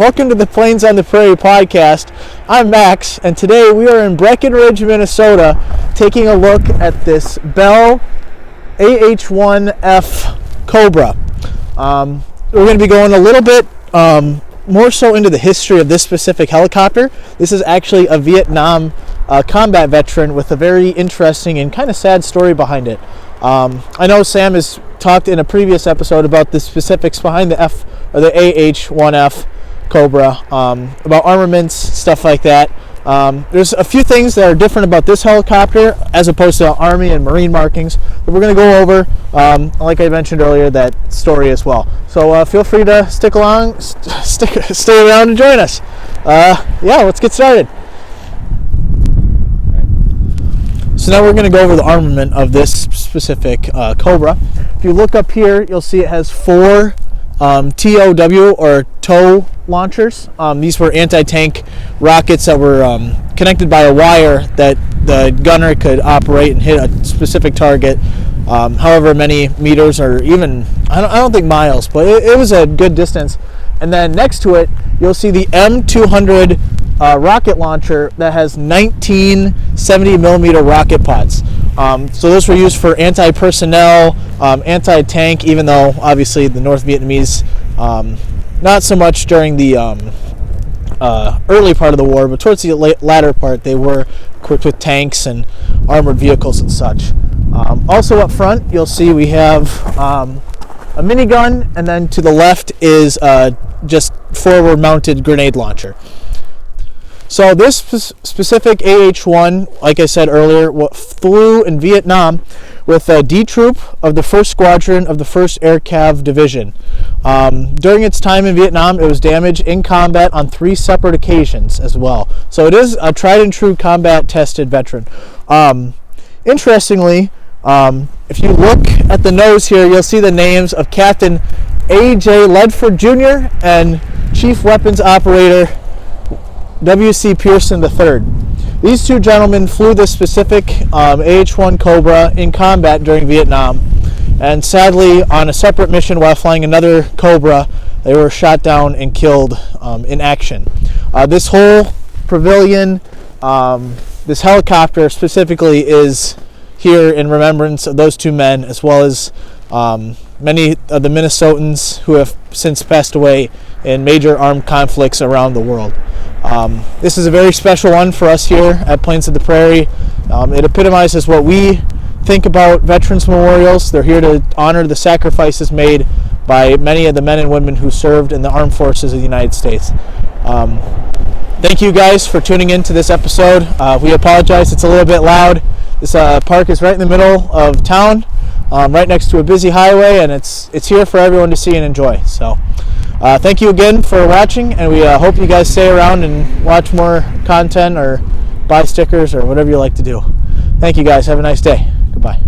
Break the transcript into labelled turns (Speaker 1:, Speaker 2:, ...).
Speaker 1: Welcome to the Plains on the Prairie podcast. I'm Max, and today we are in Breckenridge, Minnesota, taking a look at this Bell AH-1F Cobra. We're going to be going a little bit more so into the history of this specific helicopter. This is actually a Vietnam combat veteran with a very interesting and kind of sad story behind it. I know Sam has talked in a previous episode about the specifics behind the AH-1F Cobra, about armaments, stuff like that. There's a few things that are different about this helicopter as opposed to Army and Marine markings that we're going to go over, like I mentioned earlier, that story as well. So feel free to stick along, stay around and join us. Yeah, let's get started. So now we're going to go over the armament of this specific Cobra. If you look up here, you'll see it has four TOW or tow launchers. These were anti-tank rockets that were connected by a wire that the gunner could operate and hit a specific target, however many meters or even, I don't think miles, but it was a good distance. And then next to it, you'll see the M200 rocket launcher that has 19 70mm rocket pods. So those were used for anti-personnel, anti-tank, even though obviously the North Vietnamese, not so much during the early part of the war, but towards the latter part, they were equipped with tanks and armored vehicles and such. Also up front, you'll see we have a minigun, and then to the left is just forward-mounted grenade launcher. So this specific AH-1, like I said earlier, flew in Vietnam with a D Troop of the 1st Squadron of the 1st Air Cav Division. During its time in Vietnam, it was damaged in combat on 3 separate occasions as well. So it is a tried and true combat-tested veteran. Interestingly, if you look at the nose here, you'll see the names of Captain A.J. Ledford Jr. and Chief Weapons Operator W.C. Pearson III. These two gentlemen flew this specific AH-1 Cobra in combat during Vietnam, and sadly, on a separate mission while flying another Cobra, they were shot down and killed in action. This whole pavilion, this helicopter specifically, is here in remembrance of those two men, as well as many of the Minnesotans who have since passed away in major armed conflicts around the world. This is a very special one for us here at Plains of the Prairie. It epitomizes what we think about veterans memorials. They're here to honor the sacrifices made by many of the men and women who served in the armed forces of the United States. Thank you guys for tuning in to this episode. We apologize, it's a little bit loud. This park is right in the middle of town, right next to a busy highway, and it's here for everyone to see and enjoy. So thank you again for watching, and we hope you guys stay around and watch more content or buy stickers or whatever you like to do. Thank you guys. Have a nice day. Goodbye.